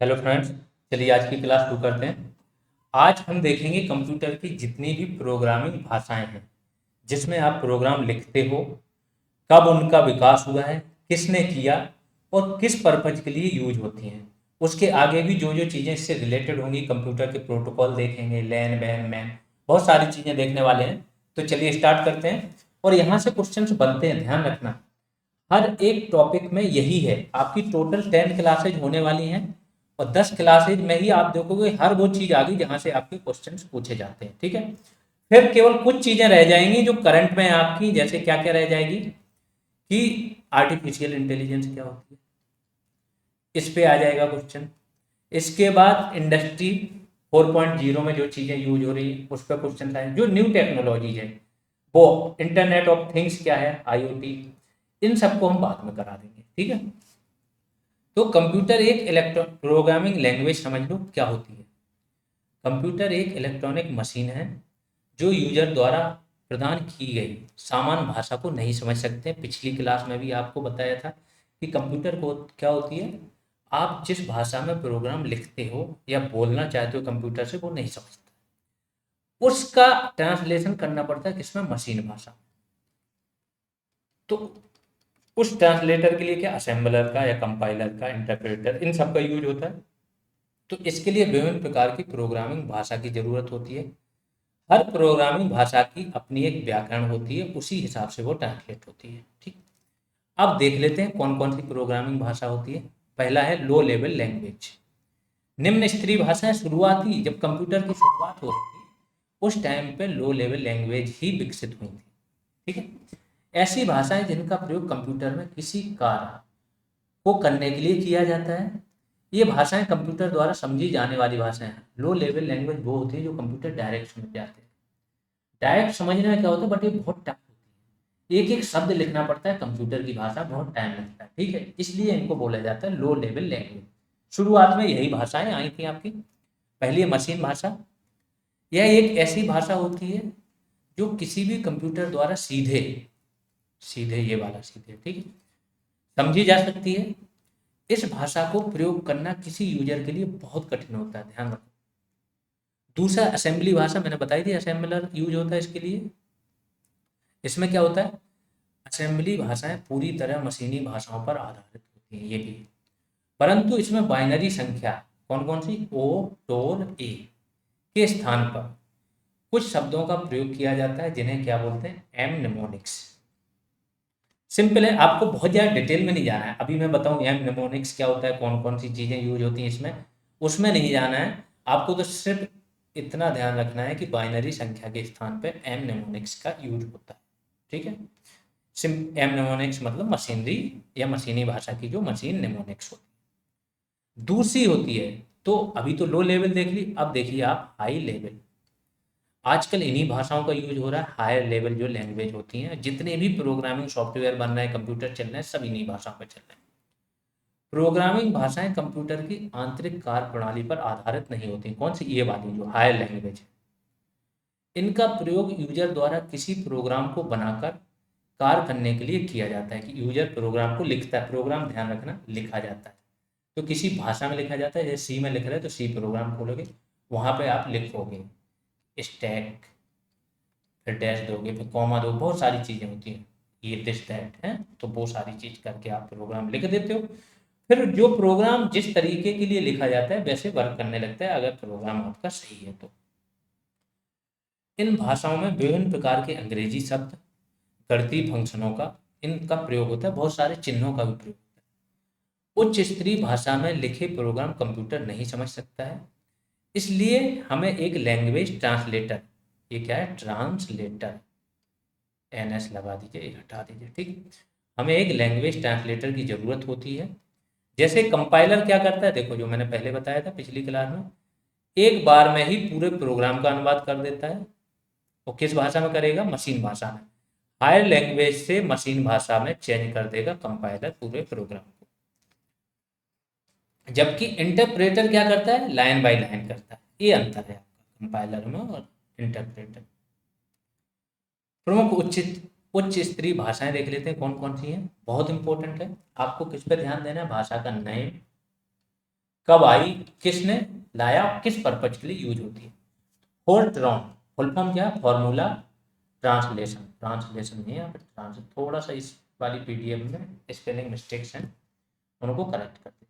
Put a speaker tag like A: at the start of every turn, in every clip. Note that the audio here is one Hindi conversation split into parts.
A: Hello friends. चलिए आज की क्लास शुरू करते हैं। आज हम देखेंगे कंप्यूटर की जितनी भी प्रोग्रामिंग भाषाएं हैं जिसमें आप प्रोग्राम लिखते हो, कब उनका विकास हुआ है, किसने किया और किस पर्पज के लिए यूज होती हैं। उसके आगे भी जो जो चीज़ें इससे रिलेटेड होंगी, कंप्यूटर के प्रोटोकॉल देखेंगे, लैन वैन मैन, बहुत सारी चीज़ें देखने वाले हैं। तो चलिए स्टार्ट करते हैं। और यहाँ से क्वेश्चंस बनते हैं, ध्यान रखना। हर एक टॉपिक में यही है, आपकी टोटल 10 क्लासेज होने वाली हैं और 10 क्लासेज में ही आप देखोगे हर वो चीज़ आ गई जहाँ से आपके क्वेश्चंस पूछे जाते हैं। ठीक है। फिर केवल कुछ चीज़ें रह जाएंगी जो करंट में आपकी, जैसे क्या क्या रह जाएगी कि आर्टिफिशियल इंटेलिजेंस क्या होती है, इस पे आ जाएगा क्वेश्चन। इसके बाद इंडस्ट्री 4.0 में जो चीज़ें यूज हो रही है उस पर क्वेश्चन आए, जो न्यू टेक्नोलॉजीज है वो इंटरनेट ऑफ थिंग्स क्या है, आईओटी, इन सबको हम बाद में करा देंगे। ठीक है। तो कंप्यूटर एक इलेक्ट्रॉ प्रोग्रामिंग लैंग्वेज समझ लो क्या होती है। कंप्यूटर एक इलेक्ट्रॉनिक मशीन है जो यूजर द्वारा प्रदान की गई सामान्य भाषा को नहीं समझ सकते। पिछली क्लास में भी आपको बताया था कि कंप्यूटर को क्या होती है, आप जिस भाषा में प्रोग्राम लिखते हो या बोलना चाहते हो कंप्यूटर से, वो नहीं समझता। उसका ट्रांसलेशन करना पड़ता है किसमें, मशीन भाषा। तो उस ट्रांसलेटर के लिए क्या, असेंबलर का या कंपाइलर का, इंटरप्रेटर, इन सब का यूज होता है। तो इसके लिए विभिन्न प्रकार की प्रोग्रामिंग भाषा की जरूरत होती है। हर प्रोग्रामिंग भाषा की अपनी एक व्याकरण होती है, उसी हिसाब से वो ट्रांसलेट होती है। ठीक। अब देख लेते हैं कौन कौन सी प्रोग्रामिंग भाषा होती है। पहला है लो लेवल लैंग्वेज। निम्न स्तरीय भाषाएं शुरुआती, जब कंप्यूटर की शुरुआत हो रही थी उस टाइम पे लो लेवल लैंग्वेज ही विकसित हुई थी। ठीक है। ऐसी भाषाएं जिनका प्रयोग कंप्यूटर में किसी कार्य को करने के लिए किया जाता है। ये भाषाएं कंप्यूटर द्वारा समझी जाने वाली भाषाएं हैं। लो लेवल लैंग्वेज वो होती है जो कंप्यूटर डायरेक्ट समझ जाते हैं। डायरेक्ट समझने में क्या होता है, बट ये बहुत टफ होती है। एक एक शब्द लिखना पड़ता है, कंप्यूटर की भाषा बहुत टाइम लगता है। ठीक है, इसलिए इनको बोला जाता है लो लेवल लैंग्वेज। शुरुआत में यही भाषाएं आई थी आपकी। पहली है मशीन भाषा। यह एक ऐसी भाषा होती है जो किसी भी कंप्यूटर द्वारा सीधे सीधे, ये वाला सीधे, ठीक है, समझी जा सकती है। इस भाषा को प्रयोग करना किसी यूजर के लिए बहुत कठिन होता है, ध्यान रखो। दूसरा असेंबली भाषा, मैंने बताई थी असेंबलर यूज होता है इसके लिए। इसमें क्या होता है, असेंबली भाषाएं पूरी तरह मशीनी भाषाओं पर आधारित होती हैं, ये भी। परंतु इसमें बाइनरी संख्या, कौन कौन सी, ओ, टोर, ए के स्थान पर कुछ शब्दों का प्रयोग किया जाता है जिन्हें क्या बोलते हैं, एम निमोनिक्स। सिंपल है, आपको बहुत ज़्यादा डिटेल में नहीं जाना है। अभी मैं बताऊं एम निमोनिक्स क्या होता है, कौन कौन सी चीज़ें यूज होती हैं इसमें, उसमें नहीं जाना है। आपको तो सिर्फ इतना ध्यान रखना है कि बाइनरी संख्या के स्थान पे एम निमोनिक्स का यूज होता है। ठीक है। सिम एम निमोनिक्स मतलब मशीनरी या मशीनी भाषा की जो मशीन निमोनिक्स होती है। दूसरी होती है, तो अभी तो लो लेवल देख ली, अब देखिए आप हाई लेवल। आजकल इन्हीं भाषाओं का यूज हो रहा है। हायर लेवल जो लैंग्वेज होती हैं, जितने भी प्रोग्रामिंग सॉफ्टवेयर बन रहे हैं, कंप्यूटर चल रहे हैं, सब इन्हीं भाषाओं पर चल रहे हैं। प्रोग्रामिंग भाषाएं कंप्यूटर की आंतरिक कार्य प्रणाली पर आधारित नहीं होती। कौन सी, ये वाली जो हायर लैंग्वेज है। इनका प्रयोग यूजर द्वारा किसी प्रोग्राम को बनाकर कार्य करने के लिए किया जाता है। कि यूजर प्रोग्राम को लिखता है, प्रोग्राम ध्यान रखना लिखा जाता है, तो किसी भाषा में लिखा जाता है। जैसे सी में लिख रहे हैं तो सी प्रोग्राम खोलोगे, वहां पे आप लिखोगे स्टैक, फिर डैश दोगे, फिर कॉमा दो, बहुत सारी चीज़ें होती हैं, ये दिस दैट है, तो वो सारी चीज़ करके आप प्रोग्राम लिख देते हो। फिर जो प्रोग्राम जिस तरीके के लिए लिखा जाता है वैसे वर्क करने लगता है, अगर प्रोग्राम आपका सही है तो। इन भाषाओं में विभिन्न प्रकार के अंग्रेजी शब्द, गणितीय फंक्शनों का इनका प्रयोग होता है, बहुत सारे चिन्हों का भी प्रयोग होता है। उच्च स्तरीय भाषा में लिखे प्रोग्राम कंप्यूटर नहीं समझ सकता है, इसलिए हमें एक लैंग्वेज ट्रांसलेटर, ये क्या है, ट्रांसलेटर, एन एस लगा दीजिए, ये हटा दीजिए। ठीक। हमें एक लैंग्वेज ट्रांसलेटर की ज़रूरत होती है। जैसे कंपाइलर क्या करता है, देखो जो मैंने पहले बताया था पिछली क्लास में, एक बार में ही पूरे प्रोग्राम का अनुवाद कर देता है। और किस भाषा में करेगा, मशीन भाषा में। हायर लैंग्वेज से मशीन भाषा में चेंज कर देगा कंपाइलर पूरे प्रोग्राम को। जबकि इंटरप्रेटर क्या करता है, लाइन बाय लाइन करता है। ये अंतर है आपका कंपाइलर में और इंटरप्रेटर। प्रमुख उच्च स्तरीय भाषाएं देख लेते हैं कौन कौन सी हैं, बहुत इंपॉर्टेंट है। आपको किस पे ध्यान देना है, भाषा का नेम, कब आई, किसने लाया, किस पर्पज के लिए यूज होती है। फोरट्रॉन फुल फॉर्म क्या है, फॉर्मूला ट्रांसलेशन, ट्रांसलेशन नहीं है यहाँ पे, थोड़ा सा इस वाली पीडीएफ में स्पेलिंग मिस्टेक्स हैं, उनको करेक्ट कर दें।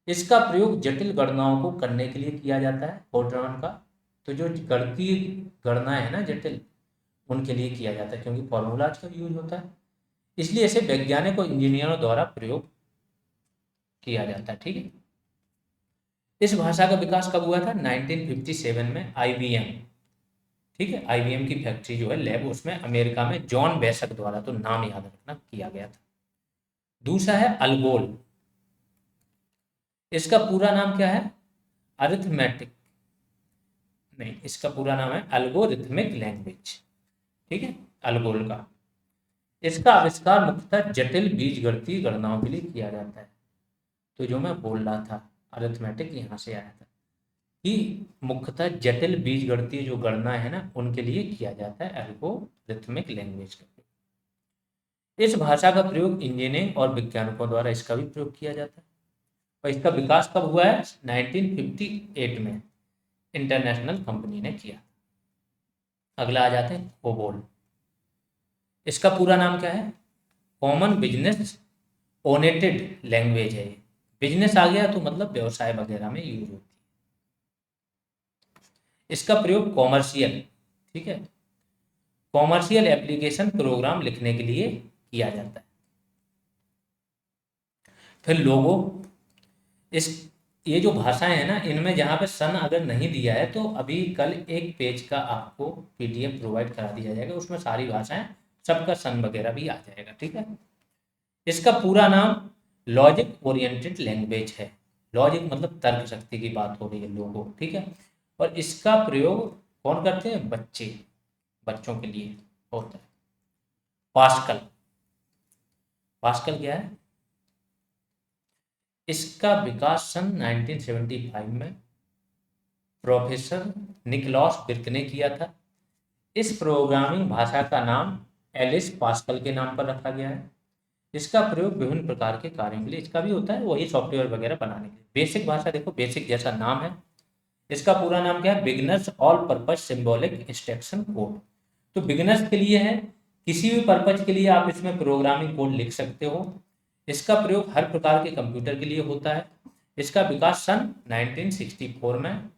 A: इसका प्रयोग जटिल गणनाओं को करने के लिए किया जाता है फोरट्रॉन का। तो जो गणितीय गणनाएं है ना जटिल, उनके लिए किया जाता है, क्योंकि फॉर्मूलाज का यूज होता है, इसलिए इसे वैज्ञानिक और इंजीनियरों द्वारा प्रयोग किया जाता है। ठीक है। इस भाषा का विकास कब हुआ था, 1957 में आईबीएम, ठीक है, आईबीएम की फैक्ट्री जो है लैब, उसमें अमेरिका में जॉन बेसक द्वारा, तो नाम याद रखना, किया गया था। दूसरा है अलगोल, इसका पूरा नाम क्या है, अरिथमेटिक, नहीं, इसका पूरा नाम है एल्गोरिथमिक लैंग्वेज। ठीक है, अलगोल का, इसका आविष्कार मुख्यतः जटिल बीजगणितीय गणनाओं के लिए किया जाता है। तो जो मैं बोल रहा था अरिथमेटिक यहाँ से आया था कि मुख्यतः जटिल बीजगणितीय जो गणना है ना, उनके लिए किया जाता है एल्गोरिथमिक लैंग्वेज का प्रयोग। इस भाषा का प्रयोग इंजीनियरिंग और वैज्ञानिकों द्वारा इसका भी प्रयोग किया जाता है। और इसका विकास कब हुआ है, 1958 में इंटरनेशनल कंपनी ने किया। अगला आ जाते हैं कोबोल, इसका पूरा नाम क्या है, कॉमन बिजनेस ओनेटेड लैंग्वेज है। बिजनेस आ गया तो मतलब व्यवसाय वगैरह में यूज होती है। इसका प्रयोग कॉमर्शियल, ठीक है, कॉमर्शियल एप्लीकेशन प्रोग्राम लिखने के लिए किया जाता है। फिर लोगो, इस ये जो भाषाएं हैं ना, इनमें जहाँ पे सन अगर नहीं दिया है तो अभी कल एक पेज का आपको पीडीएफ प्रोवाइड करा दिया जाएगा, उसमें सारी भाषाएं, सबका सन वगैरह भी आ जाएगा। ठीक है। इसका पूरा नाम लॉजिक ओरिएंटेड लैंग्वेज है। लॉजिक मतलब तर्क शक्ति की बात हो रही है लोगों, ठीक है। और इसका प्रयोग कौन करते हैं, बच्चे, बच्चों के लिए होता है। पास्कल, पास्कल क्या है, इसका विकास सन 1975 में प्रोफेसर निकोलस बिर्क ने किया था। इस प्रोग्रामिंग भाषा का नाम एलिस पास्कल के नाम पर रखा गया है। इसका प्रयोग विभिन्न प्रकार के कार्यों के लिए इसका भी होता है, वही सॉफ्टवेयर वगैरह बनाने के लिए। बेसिक भाषा देखो, बेसिक जैसा नाम है। इसका पूरा नाम क्या है, beginners all purpose symbolic instruction code. तो बिगिनर्स के लिए है, किसी भी पर्पज के लिए आप इसमें प्रोग्रामिंग कोड लिख सकते हो। इसका प्रयोग हर प्रकार के कंप्यूटर के लिए होता है। इसका विकास सन 1964 में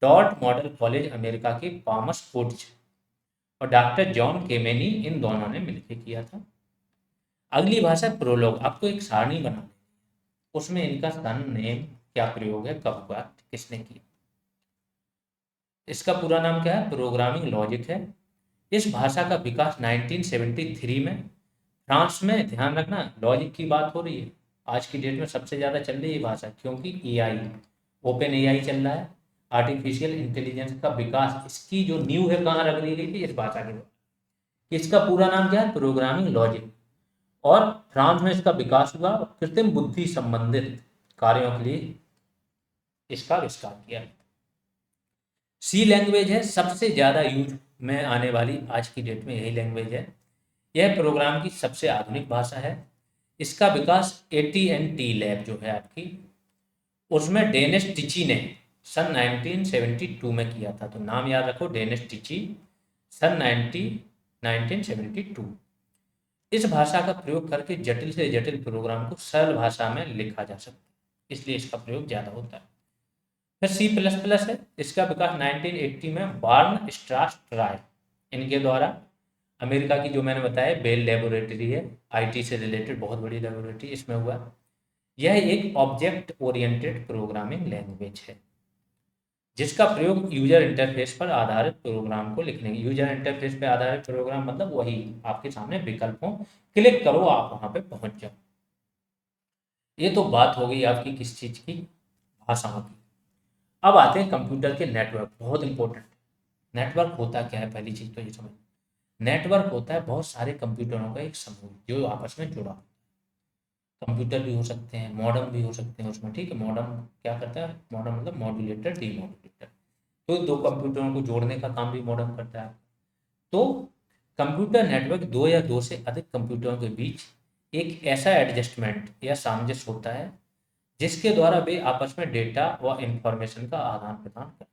A: डॉट मॉडल कॉलेज अमेरिका के पामस फूड्स और डॉक्टर जॉन केमेनी, इन दोनों ने मिलकर किया था। अगली भाषा प्रोलॉग, आपको एक सारणी बना, उसमें इनका सन नेम क्या प्रयोग है, कब हुआ, किसने किया। इसका पूरा नाम क्या है, प्रोग्रामिंग लॉजिक है। इस भाषा का विकास 1973 में फ्रांस में, ध्यान रखना लॉजिक की बात हो रही है, आज की डेट में सबसे ज़्यादा चल रही है ये भाषा, क्योंकि एआई, ओपन एआई चल रहा है, आर्टिफिशियल इंटेलिजेंस का विकास, इसकी जो नींव है कहाँ रख दी गई थी, इस भाषा के द्वारा। इसका पूरा नाम क्या है, प्रोग्रामिंग लॉजिक। और फ्रांस में इसका विकास हुआ, कृत्रिम बुद्धि संबंधित कार्यों के लिए इसका विस्तार किया। सी लैंग्वेज है, सबसे ज़्यादा यूज में आने वाली आज की डेट में यही लैंग्वेज है। यह प्रोग्राम की सबसे आधुनिक भाषा है। इसका विकास AT&T लैब जो है आपकी, उसमें डेनिस टिची ने सन 1972 में किया था। तो नाम याद रखो, डेनिस टिची, सन 1972। इस भाषा का प्रयोग करके जटिल से जटिल प्रोग्राम को सरल भाषा में लिखा जा सकता है, इसलिए इसका प्रयोग ज़्यादा होता है। फिर C++ है, इसका विकास 1980 में बार्न स्ट्रास ट्राई, इनके द्वारा, अमेरिका की जो मैंने बताया बेल लेबोरेटरी है, आईटी से रिलेटेड बहुत बड़ी लेबोरेटरी, इसमें हुआ। यह एक ऑब्जेक्ट ओरिएंटेड प्रोग्रामिंग लैंग्वेज है जिसका प्रयोग यूजर इंटरफेस पर आधारित प्रोग्राम को लिखने, यूजर इंटरफेस पर आधारित प्रोग्राम मतलब वही आपके सामने विकल्प हो, क्लिक करो आप वहां पे पहुंच जाओ। ये तो बात हो गई आपकी किस चीज की, भाषाओं की। अब आते हैं कंप्यूटर के नेटवर्क, बहुत इंपॉर्टेंट। नेटवर्क होता क्या है, पहली चीज तो ये समझ, नेटवर्क होता है बहुत सारे कंप्यूटरों का एक समूह जो आपस में जुड़ा। कंप्यूटर भी हो सकते हैं, मॉडम भी हो सकते हैं उसमें, ठीक है। मॉडम क्या करता है, मॉडम मतलब मॉड्यूलेटर, डीमॉड्यूलेटर, तो दो कंप्यूटरों को जोड़ने का काम भी मॉडम करता है। तो कंप्यूटर नेटवर्क दो या दो से अधिक कंप्यूटरों के बीच एक ऐसा एडजस्टमेंट या सामंजस्य होता है जिसके द्वारा वे आपस में डेटा व इंफॉर्मेशन का आदान प्रदान करते हैं।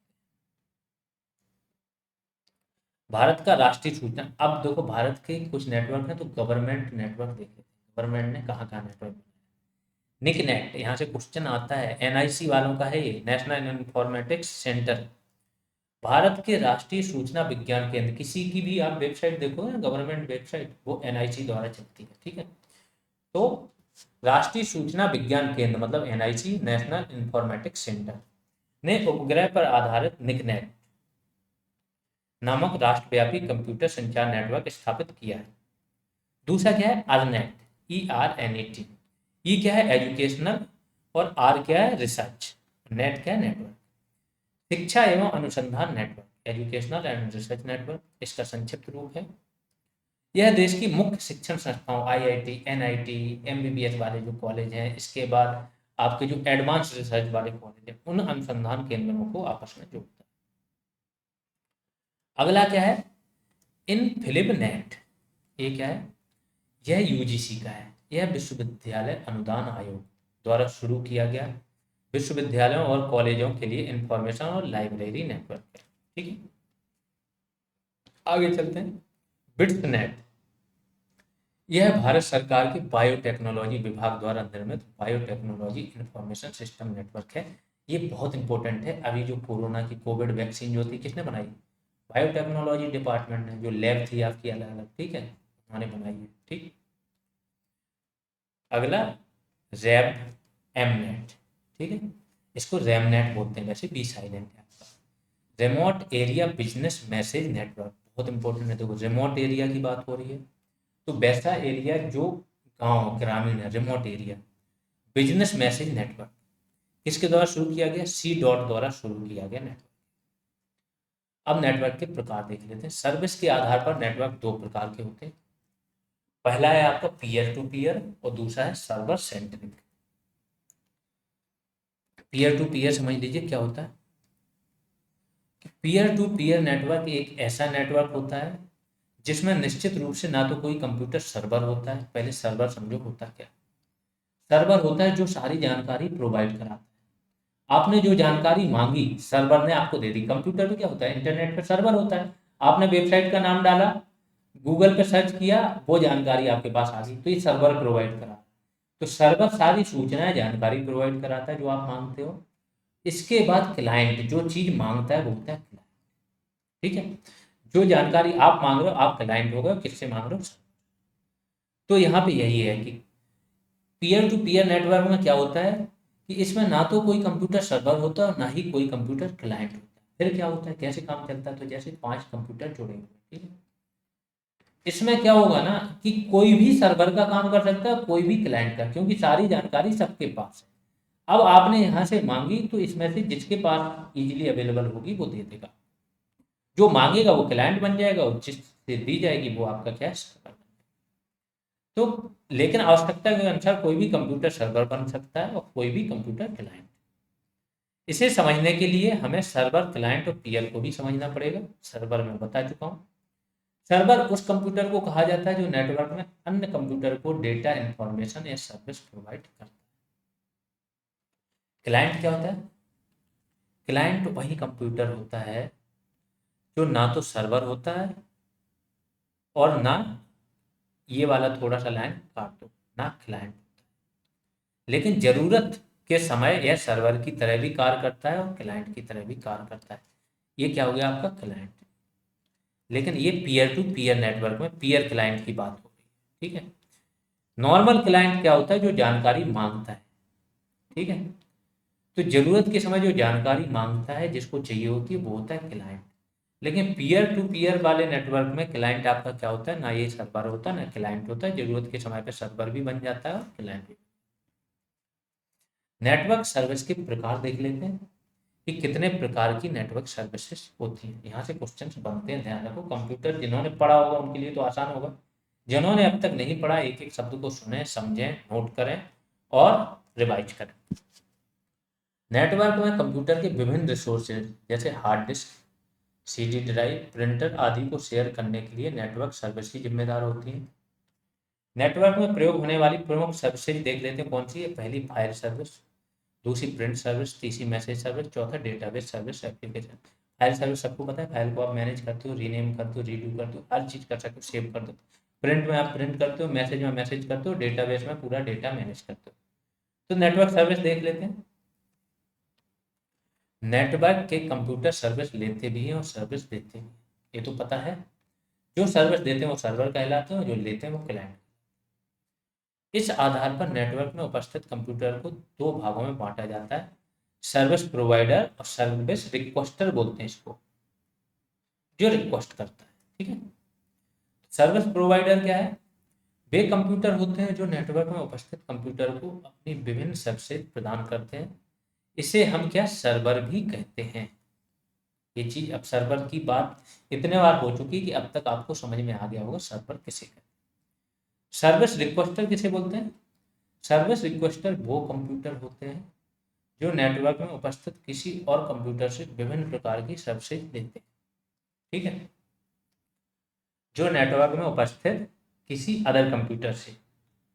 A: भारत का राष्ट्रीय सूचना, अब देखो भारत के कुछ नेटवर्क हैं तो गवर्नमेंट नेटवर्क देखे, गवर्नमेंट ने कहाँ कहाँ नेटवर्क, निक नेट, यहाँ से क्वेश्चन आता है, एनआईसी वालों का है ये, नेशनल इंफॉर्मेटिक्स सेंटर। भारत के राष्ट्रीय सूचना विज्ञान केंद्र, किसी की भी आप वेबसाइट देखो ना, गवर्नमेंट वेबसाइट, वो एनआईसी द्वारा चलती है, ठीक है। तो राष्ट्रीय सूचना विज्ञान केंद्र मतलब एनआईसी, नेशनल इंफॉर्मेटिक्स सेंटर, ने उपग्रह पर आधारित निकनेट नामक राष्ट्रव्यापी कंप्यूटर संचार नेटवर्क स्थापित किया है। दूसरा क्या है, अर्नेट, ERNET। ई क्या है, एजुकेशनल, और आर क्या है, रिसर्च, नेट क्या है, नेटवर्क। शिक्षा एवं अनुसंधान network, educational and research network इसका संक्षिप्त रूप है। यह देश की मुख्य शिक्षण संस्थाओं IIT, NIT, MBBS वाले जो कॉलेज हैं, इसके बाद आपके जो एडवांस रिसर्च वाले कॉलेज हैं, उन अनुसंधान केंद्रों को आपस में जोड़ता है। अगला क्या है, इनफिलिप नेट, ये क्या है, यह यूजीसी का है, यह विश्वविद्यालय अनुदान आयोग द्वारा शुरू किया गया विश्वविद्यालयों और कॉलेजों के लिए इंफॉर्मेशन और लाइब्रेरी नेटवर्क है, ठीक है। आगे चलते हैं, बिट्सनेट, यह भारत सरकार के बायोटेक्नोलॉजी विभाग द्वारा निर्मित बायोटेक्नोलॉजी इंफॉर्मेशन सिस्टम नेटवर्क है। ये बहुत इंपॉर्टेंट है, अभी जो कोरोना की कोविड वैक्सीन जो थी किसने बनाई, बायोटेक्नोलॉजी डिपार्टमेंट ने, जो लैब थी आपकी अलग अलग, ठीक है, उन्होंने बनाई है, ठीक। अगला रैब एमनेट, ठीक है, इसको रैमनेट बोलते हैं, वैसे बी साइलेंट है आपका। Remote area business message network, बहुत इंपॉर्टेंट है, देखो रिमोट एरिया की बात हो रही है, तो वैसा एरिया जो गांव ग्रामीण है, remote area, business message network किसके द्वारा शुरू किया गया, सी डॉट द्वारा शुरू किया गया नेटवर्क। अब नेटवर्क के प्रकार देख लेते हैं। सर्विस के आधार पर नेटवर्क दो प्रकार के होते हैं, पहला है आपका पीयर टू पीयर और दूसरा है server centric. Peer to peer समझ लीजिए क्या होता है, पीयर टू पीयर नेटवर्क एक ऐसा नेटवर्क होता है जिसमें निश्चित रूप से ना तो कोई कंप्यूटर सर्वर होता है, पहले सर्वर समझो होता क्या, सर्वर होता है जो सारी जानकारी प्रोवाइड कराता है, आपने जो जानकारी मांगी सर्वर ने आपको दे दी। कंप्यूटर पे क्या होता है, इंटरनेट पे सर्वर होता है, आपने वेबसाइट का नाम डाला, गूगल पे सर्च किया, वो जानकारी आपके पास आ गई, तो ये सर्वर प्रोवाइड करा। तो सर्वर सारी सूचनाएं जानकारी प्रोवाइड कराता है जो आप मांगते हो। इसके बाद क्लाइंट जो चीज मांगता है वो होता है क्लाइंट, ठीक है। जो जानकारी आप मांग रहे हो आप क्लाइंट हो गए, किससे मांग रहे हो, तो यहाँ पे यही है कि पीयर टू पीयर नेटवर्क में क्या होता है कि इसमें ना तो कोई कंप्यूटर सर्वर होता है और ना ही कोई कंप्यूटर क्लाइंट होता है। फिर क्या होता है, कैसे काम चलता है, तो जैसे 5 कंप्यूटर जुड़े हुए, ठीक है, इसमें क्या होगा ना कि कोई भी सर्वर का काम कर सकता है, कोई भी क्लाइंट का, क्योंकि सारी जानकारी सबके पास है। अब आपने यहाँ से मांगी तो इसमें से जिसके पास इजीली अवेलेबल होगी वो दे देगा, जो मांगेगा वो क्लाइंट बन जाएगा और जिससे दी जाएगी वो आपका क्या है, सर्वर। तो लेकिन आवश्यकता के अनुसार कोई भी कंप्यूटर सर्वर बन सकता है और कोई भी कंप्यूटर क्लाइंट। इसे समझने के लिए हमें सर्वर, क्लाइंट और पीएल को भी समझना पड़ेगा। सर्वर में बता चुका हूँ, सर्वर उस कंप्यूटर को कहा जाता है जो नेटवर्क में अन्य कंप्यूटर को डेटा, इंफॉर्मेशन या सर्विस प्रोवाइड करता है। क्लाइंट क्या होता है, क्लाइंट वही कंप्यूटर होता है जो ना तो सर्वर होता है और ना, ये वाला थोड़ा सा लाइन काट दो, ना क्लाइंट, लेकिन जरूरत के समय यह सर्वर की तरह भी कार्य करता है और क्लाइंट की तरह भी कार्य करता है। ये क्या हो गया आपका क्लाइंट। लेकिन ये पीयर टू पीयर नेटवर्क में पीयर क्लाइंट की बात हो रही है, ठीक है। नॉर्मल क्लाइंट क्या होता है, जो जानकारी मांगता है, ठीक है, तो जरूरत के समय जो जानकारी मांगता है जिसको चाहिए होती है वो होता है क्लाइंट। लेकिन पीयर टू पीयर वाले नेटवर्क में क्लाइंट आपका क्या होता है, ना ये सर्वर होता है ना क्लाइंट होता है, जरूरत के समय पे सर्वर भी बन जाता है और क्लाइंट भी। नेटवर्क सर्विस के प्रकार देख लेते हैं कि कितने प्रकार की नेटवर्क सर्विसेज होती हैं। यहाँ से क्वेश्चंस बनते हैं, ध्यान रखो, कंप्यूटर जिन्होंने पढ़ा होगा उनके लिए तो आसान होगा, जिन्होंने अब तक नहीं पढ़ा एक एक शब्द को सुने, समझें, नोट करें और रिवाइज करें। नेटवर्क में कंप्यूटर के विभिन्न रिसोर्सेज जैसे hard disk, CD drive, printer आदि को शेयर करने के लिए नेटवर्क सर्विस की जिम्मेदार होती है। नेटवर्क में प्रयोग होने वाली प्रमुख सर्विसेज देख लेते हैं कौन सी है। पहली फाइल सर्विस, दूसरी प्रिंट सर्विस, तीसरी मैसेज सर्विस, चौथा database service application. File service सबको पता है, फाइल को आप मैनेज करते हो, रीनेम करते हो, रीडू करते हो, हर चीज़ कर सकते हो, सेव कर दो। प्रिंट में आप प्रिंट करते हो, मैसेज में मैसेज करते हो, डेटाबेस में पूरा डेटा मैनेज करते हो। तो नेटवर्क सर्विस देख लेते हैं। नेटवर्क के कंप्यूटर सर्विस लेते भी हैं और सर्विस देते भी हैं, ये तो पता है। जो सर्विस देते हैं वो सर्वर कहलाते हैं और जो लेते हैं वो क्लाइंट। इस आधार पर नेटवर्क में उपस्थित कंप्यूटर को दो भागों में बांटा जाता है, सर्विस प्रोवाइडर और सर्विस रिक्वेस्टर बोलते हैं इसको, जो रिक्वेस्ट करता है। ठीक है, सर्विस प्रोवाइडर क्या है? वे कंप्यूटर होते हैं जो नेटवर्क में उपस्थित कंप्यूटर को अपनी विभिन्न सर्विसेज प्रदान करते हैं। इसे हम क्या सर्वर भी कहते हैं। ये चीज अब सर्वर की बात इतने बार हो चुकी कि अब तक आपको समझ में आ गया होगा सर्वर किसे कहते हैं। सर्विस रिक्वेस्टर किसे बोलते हैं? सर्विस रिक्वेस्टर वो कंप्यूटर होते हैं जो नेटवर्क में उपस्थित किसी और कंप्यूटर से विभिन्न प्रकार की सर्विसेज देते हैं। ठीक है, जो नेटवर्क में उपस्थित किसी अदर कंप्यूटर से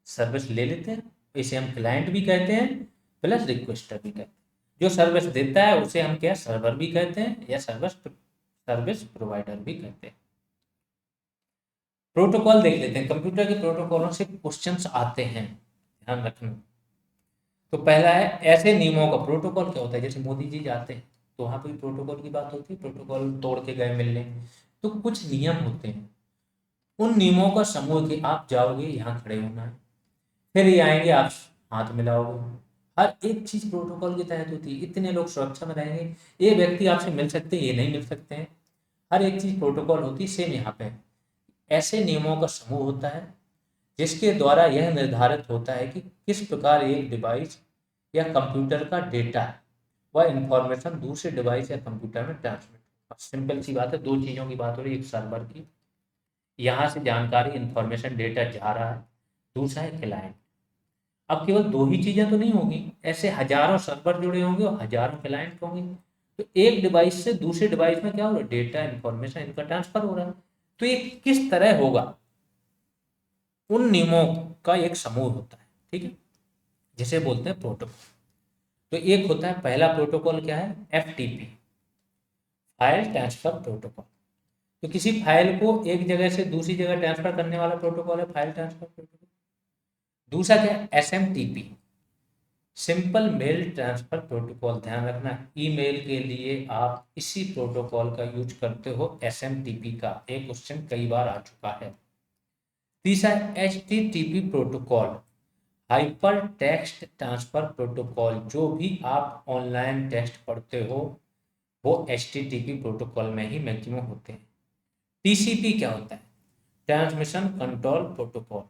A: सर्विस ले लेते हैं, इसे हम क्लाइंट भी कहते हैं प्लस रिक्वेस्टर भी कहते हैं। जो सर्विस देता है उसे हम क्या सर्वर भी कहते हैं या सर्विस प्रोवाइडर भी कहते हैं। प्रोटोकॉल देख लेते हैं। कंप्यूटर के प्रोटोकॉलों से क्वेश्चंस आते हैं, ध्यान रखना। तो पहला है ऐसे नियमों का प्रोटोकॉल क्या होता है। जैसे मोदी जी जाते हैं तो वहां पर प्रोटोकॉल की बात होती है, प्रोटोकॉल तोड़ के गए मिलने। तो कुछ नियम होते हैं, उन नियमों का समूह कि आप जाओगे यहाँ खड़े होना है, फिर ये आएंगे आप हाथ मिलाओगे। हर एक चीज प्रोटोकॉल के तहत होती है। इतने लोग सुरक्षा में रहेंगे, ये व्यक्ति आपसे मिल सकते हैं, ये नहीं मिल सकते हैं। हर एक चीज प्रोटोकॉल होती है। सेम यहाँ पे ऐसे नियमों का समूह होता है जिसके द्वारा यह निर्धारित होता है कि किस प्रकार एक डिवाइस या कंप्यूटर का डेटा व इंफॉर्मेशन दूसरे डिवाइस या कंप्यूटर में ट्रांसमिट। सिंपल सी बात है, दो चीज़ों की बात हो रही है। एक सर्वर की, यहाँ से जानकारी इंफॉर्मेशन डेटा जा रहा है, दूसरा है क्लाइंट। अब केवल दो ही चीज़ें तो नहीं होगी, ऐसे हजारों सर्वर जुड़े होंगे और हजारों क्लाइंट होंगे। तो एक डिवाइस से दूसरे डिवाइस में क्या हो रहा है, डेटा इंफॉर्मेशन इनका ट्रांसफर हो रहा है। तो ये किस तरह होगा, उन नियमों का एक समूह होता है। ठीक है, जिसे बोलते हैं प्रोटोकॉल। तो एक होता है, पहला प्रोटोकॉल क्या है, FTP, फाइल ट्रांसफर प्रोटोकॉल। तो किसी फाइल को एक जगह से दूसरी जगह ट्रांसफर करने वाला प्रोटोकॉल है फाइल ट्रांसफर प्रोटोकॉल। दूसरा क्या है, SMTP, simple mail transfer protocol. ध्यान रखना, ईमेल के लिए आप इसी प्रोटोकॉल का यूज करते हो, SMTP का। एक क्वेश्चन कई बार आ चुका है। तीसरा है HTTP protocol, hyper text transfer protocol. जो भी आप ऑनलाइन टेक्स्ट पढ़ते हो वो HTTP प्रोटोकॉल में ही मैक्सिमम होते हैं। TCP क्या होता है, transmission control protocol.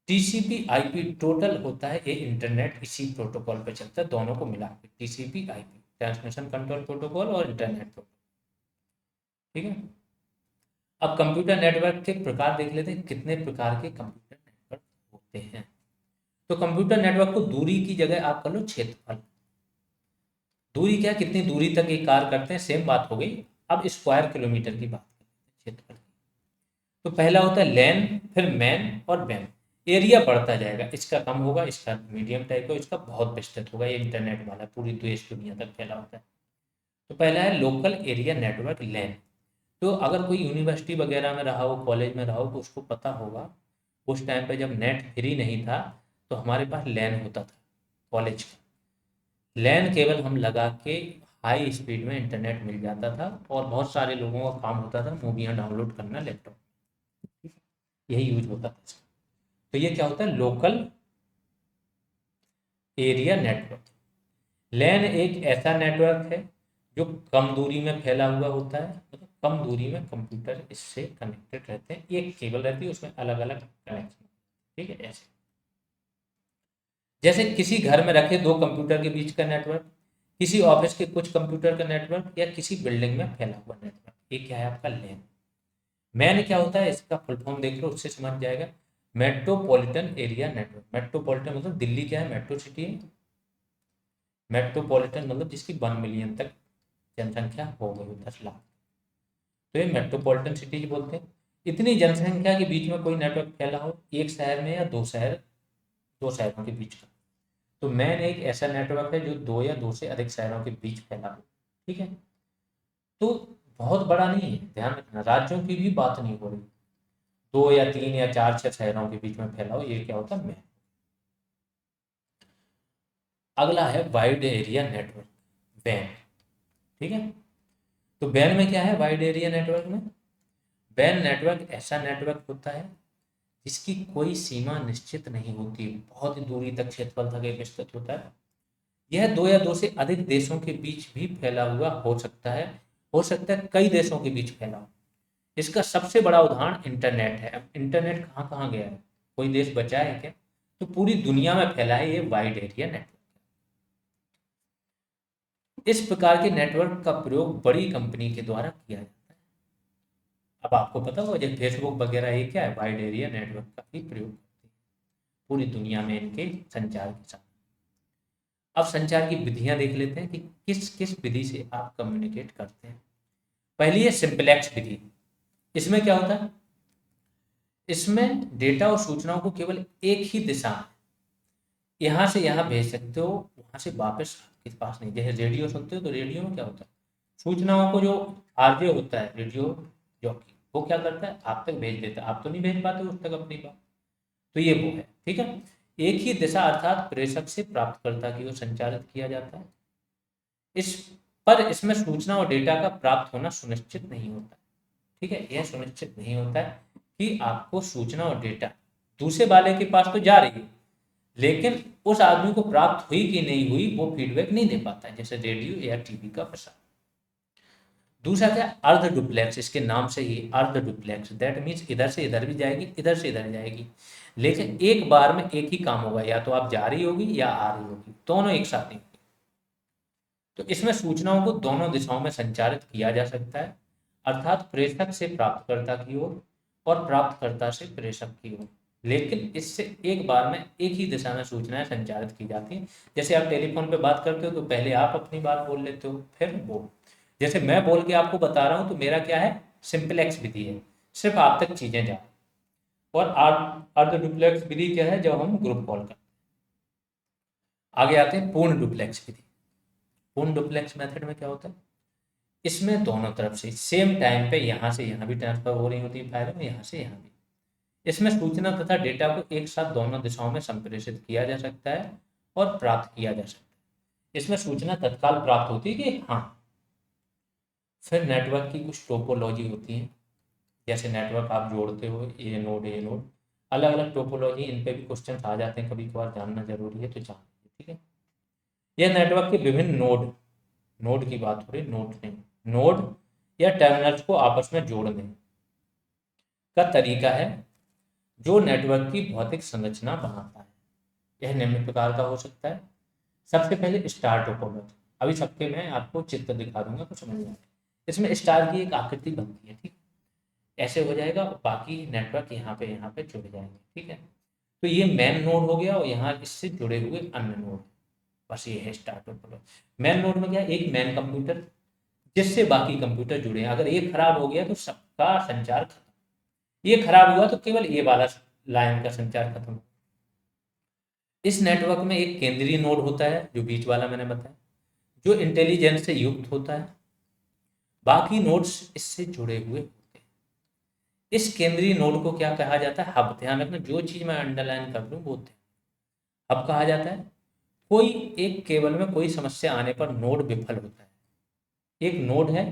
A: TCP IP total होता है ये इंटरनेट, इसी प्रोटोकॉल पे चलता है, दोनों को मिला के TCP IP, transmission control protocol और इंटरनेट प्रोटोकॉल। ठीक है, अब कंप्यूटर नेटवर्क के प्रकार देख लेते हैं, कितने प्रकार के कंप्यूटर नेटवर्क होते हैं। तो कंप्यूटर नेटवर्क को दूरी की जगह आप कर लो क्षेत्रफल। दूरी क्या, कितनी दूरी तक ये कार्य करते हैं, सेम बात हो गई। अब स्क्वायर किलोमीटर की बात करते हैं, क्षेत्रफल। तो पहला होता है लैन, फिर मैन और वैन। एरिया बढ़ता जाएगा, इसका कम होगा, इसका मीडियम टाइप का, इसका बहुत विस्तृत होगा। ये इंटरनेट वाला पूरी देश दुनिया तक फैला होता है। तो पहला है लोकल एरिया नेटवर्क, लैन। तो अगर कोई यूनिवर्सिटी वगैरह में रहा हो, कॉलेज में रहा हो, तो उसको पता होगा उस टाइम पे जब नेट फ्री नहीं था तो हमारे पास लैन होता था कॉलेज का। लैन केबल हम लगा के हाई स्पीड में इंटरनेट मिल जाता था और बहुत सारे लोगों का काम होता था मूवियाँ डाउनलोड करना लैपटॉप, यही यूज होता था इसका। तो ये क्या होता है, लोकल एरिया नेटवर्क। लैन एक ऐसा नेटवर्क है जो कम दूरी में फैला हुआ होता है, मतलब कम दूरी में कंप्यूटर इससे कनेक्टेड रहते हैं। एक केबल रहती है, उसमें अलग अलग कनेक्शन। ठीक है, ऐसे जैसे किसी घर में रखे दो कंप्यूटर के बीच का नेटवर्क, किसी ऑफिस के कुछ कंप्यूटर का नेटवर्क, या किसी बिल्डिंग में फैला हुआ नेटवर्क, ये क्या है आपका लैन। मैन क्या होता है, इसका फुल फॉर्म देख लो, उससे समझ जाएगा, मेट्रोपॉलिटन एरिया नेटवर्क। मेट्रोपॉलिटन मतलब दिल्ली क्या है, मेट्रो सिटी है। मेट्रोपॉलिटन मतलब जिसकी 1 मिलियन तक जनसंख्या हो गई, 10 लाख, तो ये मेट्रोपॉलिटन सिटीज बोलते हैं। इतनी जनसंख्या के बीच में कोई नेटवर्क फैला हो, एक शहर में या दो शहरों के बीच का, तो मैन एक ऐसा नेटवर्क है जो दो या दो से अधिक शहरों के बीच फैला हो। ठीक है, तो बहुत बड़ा नहीं है, ध्यान रखना, राज्यों की भी बात नहीं हो रही, दो या तीन या चार छह शहरों के बीच में फैला हो, ये क्या होता है, मैन। अगला है वाइड एरिया नेटवर्क, वैन। ठीक है, तो वैन में क्या है, वाइड एरिया नेटवर्क में, वैन नेटवर्क ऐसा नेटवर्क होता है जिसकी कोई सीमा निश्चित नहीं होती, बहुत दूरी तक क्षेत्रफल तक एक विस्तृत होता है। यह दो या दो से अधिक देशों के बीच भी फैला हुआ हो सकता है कई देशों के बीच फैला हो। इसका सबसे बड़ा उदाहरण इंटरनेट है। अब इंटरनेट कहाँ कहाँ गया है, कोई देश बचा है क्या, तो पूरी दुनिया में फैला है ये वाइड एरिया नेटवर्क। इस प्रकार के नेटवर्क का प्रयोग बड़ी कंपनी के द्वारा किया जाता है। अब आपको पता होगा जब फेसबुक वगैरह ये क्या है, वाइड एरिया नेटवर्क का ही प्रयोग करते हैं पूरी दुनिया में इनके संचार के साथ। अब संचार की विधियां देख लेते हैं कि किस किस विधि से आप कम्युनिकेट करते हैं। पहली है सिंपलेक्स विधि। इसमें क्या होता है, इसमें डेटा और सूचनाओं को केवल एक ही दिशा में यहाँ से यहाँ भेज सकते हो, वहां से वापस आपके पास नहीं। जैसे रेडियो सुनते हो तो रेडियो में क्या होता है, सूचनाओं को जो आरजे होता है, रेडियो जॉकी, वो क्या करता है, आप तक भेज देता है, आप तो नहीं भेज पाते उस तक अपनी बात, तो ये वो है। ठीक है, एक ही दिशा अर्थात प्रेषक से प्राप्तकर्ता की ओर संचालित किया जाता है। इस पर इसमें सूचना और डेटा का प्राप्त होना सुनिश्चित नहीं होता। ठीक है, यह सुनिश्चित नहीं होता है कि आपको सूचना और डेटा दूसरे वाले के पास तो जा रही है, लेकिन उस आदमी को प्राप्त हुई कि नहीं हुई वो फीडबैक नहीं दे पाता है, जैसे रेडियो या टीवी का प्रसार। दूसरा क्या, अर्ध डुप्लेक्स, इसके नाम से ही अर्ध डुप्लेक्स, दैट मीन्स इधर से इधर भी जाएगी, इधर से इधर जाएगी, लेकिन एक बार में एक ही काम होगा, या तो आप जा रही होगी या आ रही होगी, दोनों एक साथ नहीं होगी। तो इसमें सूचनाओं को दोनों दिशाओं में संचारित किया जा सकता है, अर्थात प्रेषक से प्राप्तकर्ता की ओर और प्राप्तकर्ता से प्रेषक की ओर, लेकिन इससे एक बार में एक ही दिशा में सूचनाएं संचारित की जाती हैं। जैसे आप टेलीफोन पे बात करते हो तो पहले आप अपनी बात बोल लेते हो, फिर वो, जैसे मैं बोल के आपको बता रहा हूँ तो मेरा क्या है, सिंपलेक्स विधि है, सिर्फ आप तक चीजें जाए। और अर्ध डुप्लेक्स विधि क्या है, जब हम ग्रुप कॉल करते हैं। आगे आते हैं पूर्ण डुप्लेक्स विधि। पूर्ण डुप्लेक्स मेथड में क्या होता है, इसमें दोनों तरफ से सेम टाइम पे यहाँ से यहाँ भी ट्रांसफर हो रही होती है फाइलें, यहाँ से यहाँ भी। इसमें सूचना तथा डेटा को एक साथ दोनों दिशाओं में संप्रेषित किया जा सकता है और प्राप्त किया जा सकता है। इसमें सूचना तत्काल प्राप्त होती है कि हाँ। फिर नेटवर्क की कुछ टोपोलॉजी होती है, जैसे नेटवर्क आप जोड़ते हो, ए नोड, अलग अलग टोपोलॉजी, इन पे भी क्वेश्चन आ जाते हैं कभी कभार, जानना जरूरी है तो जान लीजिए। ठीक है, यह नेटवर्क के विभिन्न नोड, नोड की बात हो रही, नोड नहीं, नोड या टर्मिनल्स को आपस में जोड़ने का तरीका है जो नेटवर्क की भौतिक संरचना बनाता है। यह निम्न प्रकार का हो सकता है। सबसे पहले स्टार टोपोलॉजी, अभी सबके मैं आपको चित्र दिखा दूंगा तो समझ जाएगा। इसमें स्टार की एक आकृति बनती है, ठीक, ऐसे हो जाएगा और बाकी नेटवर्क यहाँ पे जुड़ जाएंगे। ठीक है, तो ये मेन नोड हो गया और यहाँ इससे जुड़े हुए अन्य नोड, बस ये है स्टार टोपोलॉजी। मेन नोड में क्या, एक मेन कंप्यूटर जिससे बाकी कंप्यूटर जुड़े हैं, अगर ये खराब हो गया तो सबका संचार खत्म, ये खराब हुआ तो केवल ये वाला लाइन का संचार खत्म। इस नेटवर्क में एक केंद्रीय नोड होता है जो बीच वाला मैंने बताया, जो इंटेलिजेंस से युक्त होता है, बाकी नोड्स इससे जुड़े हुए होते हैं। इस केंद्रीय नोड को क्या कहा जाता है, हब। ध्यान रखना, जो चीज मैं अंडरलाइन कर रहा हूँ वो हब कहा जाता है। कोई एक केबल में कोई समस्या आने पर नोड विफल होता है, एक नोड है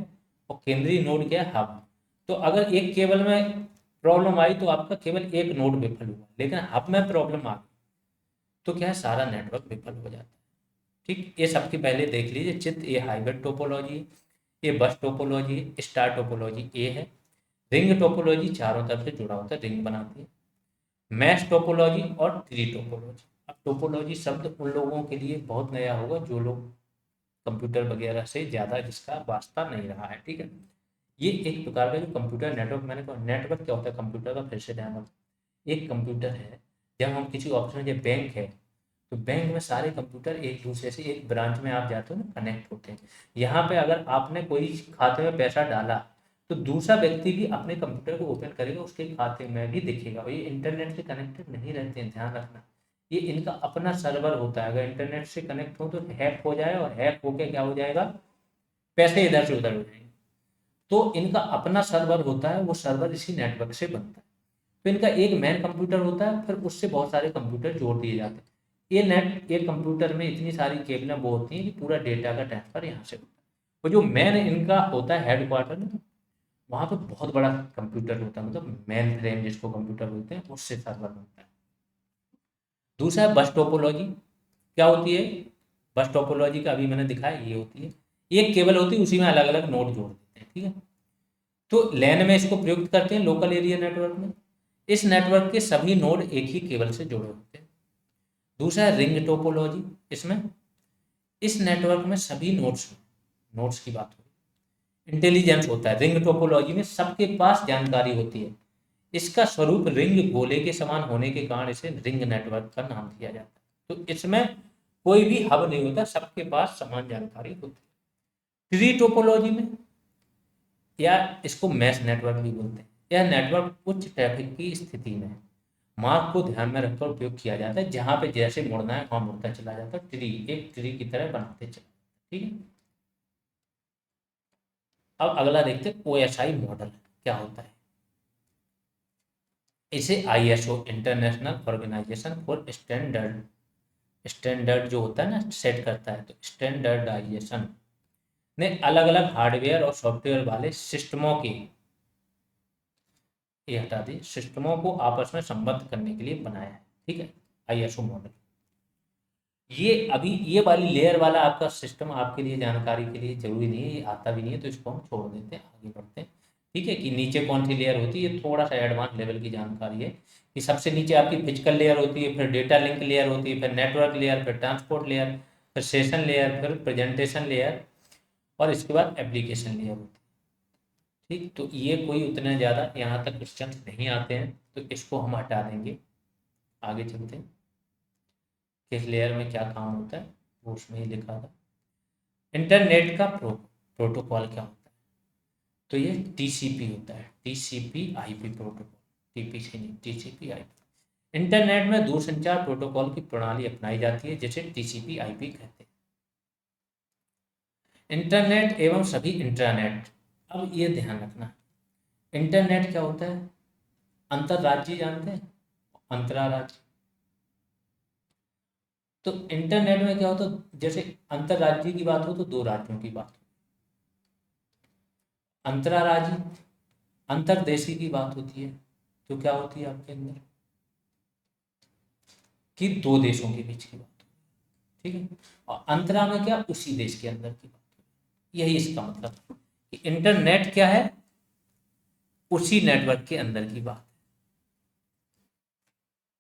A: और केंद्रीय नोड क्या है, हब। तो अगर एक केबल में प्रॉब्लम आई तो आपका केवल एक नोड विफल हुआ, लेकिन हब में प्रॉब्लम आ गई तो क्या है, सारा नेटवर्क विफल हो जाता है। ठीक, ये सबके पहले देख लीजिए चित्र, ये हाइब्रिड टोपोलॉजी है, ये बस टोपोलॉजी है, स्टार टोपोलॉजी ये है, रिंग टोपोलॉजी चारों तरफ से जुड़ा होता है, रिंग बनाती है, मैश टोपोलॉजी और ट्री टोपोलॉजी। अब टोपोलॉजी शब्द उन लोगों के लिए बहुत नया होगा जो लोग कंप्यूटर वगैरह से ज़्यादा जिसका वास्ता नहीं रहा है। ठीक है, ये एक प्रकार का जो कंप्यूटर नेटवर्क, मैंने कहा नेटवर्क क्या होता है कंप्यूटर का, फिर से ध्यान रखो। एक कंप्यूटर है, जब हम किसी ऑप्शन, जब बैंक है तो बैंक में सारे कंप्यूटर एक दूसरे से, एक ब्रांच में आप जाते हो ना, कनेक्ट होते हैं। यहाँ पे अगर आपने कोई खाते में पैसा डाला तो दूसरा व्यक्ति भी अपने कंप्यूटर को ओपन करेगा, उसके खाते में भी दिखेगा, और ये इंटरनेट से कनेक्टेड नहीं रहते हैं, ध्यान रखना। ये इनका अपना सर्वर होता है, अगर इंटरनेट से कनेक्ट हो तो हैक हो जाए, और हैक होके क्या हो जाएगा, पैसे इधर से उधर हो जाएंगे। तो इनका अपना सर्वर होता है, वो सर्वर इसी नेटवर्क से बनता है। तो इनका एक मेन कंप्यूटर होता है, फिर उससे बहुत सारे कंप्यूटर जोड़ दिए जाते हैं। एक कंप्यूटर में इतनी सारी केबलें वो होती हैं कि पूरा डेटा का ट्रांसफर यहाँ से होता है। और जो मेन इनका होता है हेड क्वार्टर में, वहाँ पर बहुत बड़ा कंप्यूटर होता है, मतलब मेन फ्रेम जिसको कंप्यूटर बोलते हैं, उससे सर्वर बनता है। दूसरा है बस टोपोलॉजी। क्या होती है बस टोपोलॉजी का, अभी मैंने दिखाया, ये होती है एक केबल होती है, उसी में अलग अलग नोड जोड़ देते हैं, ठीक है। तो लैन में इसको प्रयुक्त करते हैं लोकल एरिया नेटवर्क में। इस नेटवर्क के सभी नोड एक ही केबल से जुड़े होते हैं। दूसरा है रिंग टोपोलॉजी। इसमें इस नेटवर्क में सभी नोड्स की बात हो, इंटेलिजेंस होता है। रिंग टोपोलॉजी में सबके पास जानकारी होती है। इसका स्वरूप रिंग गोले के समान होने के कारण इसे रिंग नेटवर्क का नाम दिया जाता है। तो इसमें कोई भी हब नहीं होता, सबके पास समान जानकारी होती है। ट्री टोपोलॉजी में, या इसको मैश नेटवर्क भी बोलते हैं, यह नेटवर्क उच्च ट्रैफिक की स्थिति में मार्ग को ध्यान में रखकर उपयोग किया जाता है। जहां पे जैसे मुड़ना है वहां मुड़ता चला जाता है, एक ट्री की तरह बनाते चले, ठीक है। अब अगला देखते हैं OSI मॉडल क्या होता है। इसे ISO international organisation for standard जो होता है ना, सेट करता है। तो स्टैंडर्डाइजेशन ने अलग अलग हार्डवेयर और सॉफ्टवेयर वाले सिस्टमों के, ये हटा दी, सिस्टमों को आपस में संबद्ध करने के लिए बनाया है, ठीक है। ISO मॉडल, ये अभी ये वाली लेयर वाला आपका सिस्टम आपके लिए जानकारी के लिए जरूरी नहीं है, ये आता भी नहीं है, तो इसको हम छोड़ देते हैं, आगे बढ़ते हैं, ठीक है। कि नीचे कौन सी लेयर होती है, ये थोड़ा सा एडवांस लेवल की जानकारी है। कि सबसे नीचे आपकी फिजिकल लेयर होती है, फिर डेटा लिंक लेयर होती है, फिर नेटवर्क लेयर, फिर ट्रांसपोर्ट लेयर, फिर सेशन लेयर, फिर प्रेजेंटेशन लेयर, और इसके बाद एप्लीकेशन लेयर होती है, ठीक। तो ये कोई उतने ज़्यादा यहाँ तक क्वेश्चन नहीं आते हैं, तो इसको हम हटा देंगे। आगे चलते हैं, किस लेयर में क्या काम होता है वो उसमें ही लिखा था। इंटरनेट का प्रोटोकॉल क्या होता है, तो ये TCP होता है, TCP/IP प्रोटोकॉल, TPC नहीं, TCP/IP। इंटरनेट में दूरसंचार प्रोटोकॉल की प्रणाली अपनाई जाती है जिसे TCP/IP कहते हैं। इंटरनेट एवं सभी इंटरनेट, अब ये ध्यान रखना, इंटरनेट क्या होता है, अंतरराज्यीय जानते हैं, अंतराराज्य। तो इंटरनेट में क्या होता है, जैसे अंतरराज्यीय की बात हो तो दो राज्यों की बात हो, अंतराराज्यीय अंतरदेशीय की बात होती है तो क्या होती है आपके अंदर, कि दो देशों के बीच की बात, ठीक है। और अंतरा में क्या, उसी देश के अंदर की बात, यही इसका मतलब कि इंटरनेट क्या है, उसी नेटवर्क के अंदर की बात,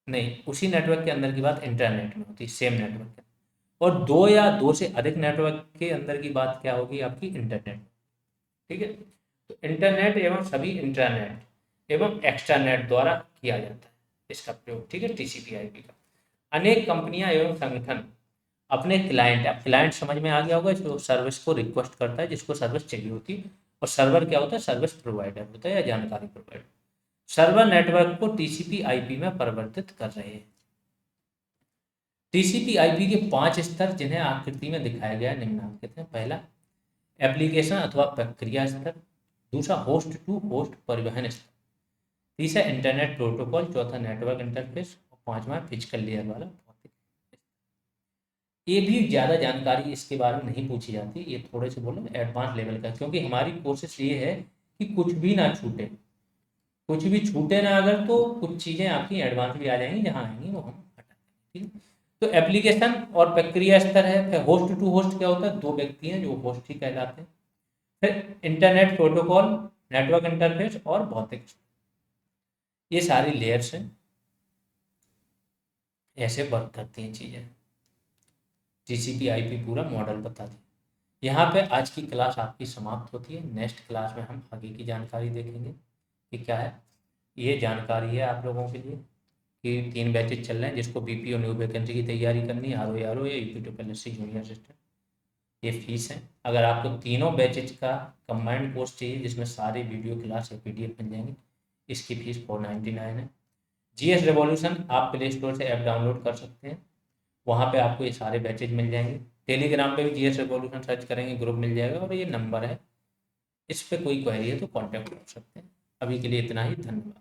A: नहीं उसी नेटवर्क के अंदर की बात इंटरनेट में होती है, सेम नेटवर्क के। और दो या दो से अधिक नेटवर्क के अंदर की बात क्या होगी आपकी, इंटरनेट, ठीक है। तो इंटरनेट एवं सभी इंटरनेट एवं एक्सट्रानेट द्वारा किया जाता है इसका प्रयोग, ठीक है, TCP/IP का। अनेक कंपनियां एवं संगठन अपने क्लाइंट, अब क्लाइंट समझ में आ गया होगा, जो सर्विस को रिक्वेस्ट करता है, जिसको सर्विस चाहिए होती है। और सर्वर क्या होता है, सर्विस प्रोवाइडर होता है या जानकारी प्रोवाइडर। सर्वर नेटवर्क को TCP/IP में परिवर्तित कर रहे हैं। TCP/IP के 5 स्तर जिन्हें आकृति में दिखाया गया निम्नलिखित है। पहला, एप्लीकेशन अथवा प्रक्रिया स्तर। दूसरा, होस्ट टू होस्ट परिवहन स्तर। तीसरा, इंटरनेट प्रोटोकॉल। चौथा, नेटवर्क इंटरफेस। और पांचवा, फिजिकल लेयर वाला भौतिक। ये भी ज़्यादा जानकारी इसके बारे में नहीं पूछी जाती, ये थोड़े से बोलो एडवांस लेवल का, क्योंकि हमारी कोशिश ये है कि कुछ भी ना छूटे, कुछ भी छूटे ना अगर, तो कुछ चीज़ें आपकी एडवांस भी आ जाएंगी, जहाँ आएंगी वो हम हटा देंगे, ठीक है। तो एप्लीकेशन और प्रक्रिया स्तर है। फिर होस्ट टू होस्ट क्या होता है, दो व्यक्ति हैं जो होस्ट ही कहलाते हैं। फिर इंटरनेट प्रोटोकॉल, नेटवर्क इंटरफेस और भौतिक, ये सारी लेयर्स हैं, ऐसे वर्क करती हैं चीज़ें। TCP/IP पूरा मॉडल बता दी। यहाँ पे आज की क्लास आपकी समाप्त होती है। नेक्स्ट क्लास में हम आगे की जानकारी देखेंगे कि क्या है। ये जानकारी है आप लोगों के लिए कि 3 बैचेज चल रहे हैं, जिसको BPO न्यू वैकेंसी की तैयारी करनी है, RO या EPWSC जूनियर असिस्टेंट। ये फीस है। अगर आपको तीनों बैचेज का कंबाइंड कोर्स चाहिए, जिसमें सारे वीडियो क्लास या PDF मिल जाएंगे, इसकी फीस 499 है। जीएस रेवोल्यूशन आप प्ले स्टोर से ऐप डाउनलोड कर सकते हैं, वहाँ पे आपको ये सारे बैचेज मिल जाएंगे। टेलीग्राम पे भी जीएस रेवोल्यूशन सर्च करेंगे, ग्रुप मिल जाएगा और ये नंबर है, इस पे कोई क्वेरी है तो कांटेक्ट कर सकते हैं। अभी के लिए इतना ही, धन्यवाद।